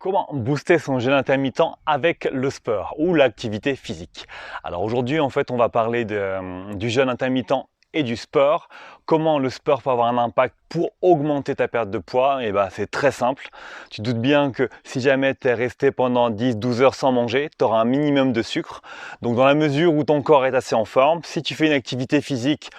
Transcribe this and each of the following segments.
Comment booster son jeûne intermittent avec le sport ou l'activité physique? Alors aujourd'hui, en fait, on va parler du jeûne intermittent et du sport. Comment le sport peut avoir un impact pour augmenter ta perte de poids? Et ben, c'est très simple. Tu te doutes bien que si jamais tu es resté pendant 10-12 heures sans manger, tu auras un minimum de sucre. Donc dans la mesure où ton corps est assez en forme, si tu fais une activité physique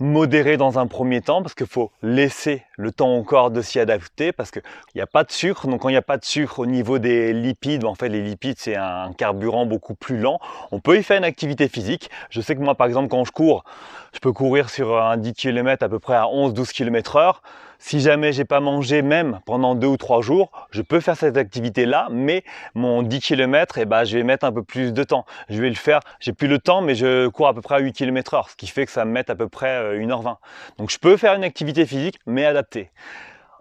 modéré dans un premier temps parce qu'il faut laisser le temps au corps de s'y adapter parce qu'il n'y a pas de sucre. Donc quand il n'y a pas de sucre au niveau des lipides, en fait les lipides c'est un carburant beaucoup plus lent. On peut y faire une activité physique. Je sais que moi par exemple quand je cours, je peux courir sur un 10 km à peu près à 11-12 km/h. Si jamais j'ai pas mangé même pendant 2 ou 3 jours, je peux faire cette activité-là, mais mon 10 km, je vais mettre un peu plus de temps. Je vais le faire, j'ai plus le temps, mais je cours à peu près à 8 km/h, ce qui fait que ça me met à peu près 1h20. Donc je peux faire une activité physique, mais adaptée.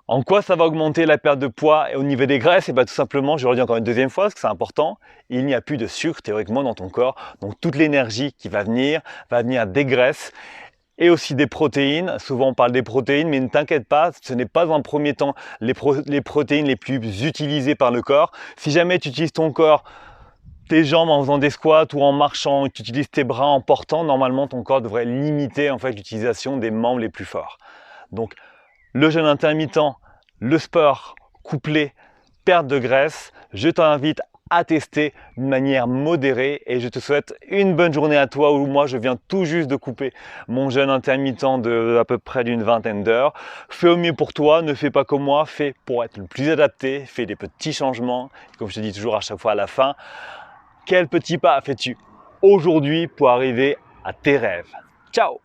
En quoi ça va augmenter la perte de poids et au niveau des graisses? Et tout simplement, je le redis encore une deuxième fois parce que c'est important, il n'y a plus de sucre théoriquement dans ton corps. Donc toute l'énergie qui va venir des graisses et aussi des protéines. Souvent on parle des protéines, mais ne t'inquiète pas, ce n'est pas en premier temps les protéines les plus utilisées par le corps. Si jamais tu utilises ton corps, tes jambes en faisant des squats ou en marchant, tu utilises tes bras en portant, normalement ton corps devrait limiter en fait l'utilisation des membres les plus forts. Donc le jeûne intermittent, le sport couplé, perte de graisse, je t'invite à tester d'une manière modérée et je te souhaite une bonne journée à toi où moi je viens tout juste de couper mon jeûne intermittent de à peu près d'une vingtaine d'heures. Fais au mieux pour toi, ne fais pas comme moi, fais pour être le plus adapté, fais des petits changements, comme je te dis toujours à chaque fois à la fin. Quel petit pas fais-tu aujourd'hui pour arriver à tes rêves? Ciao!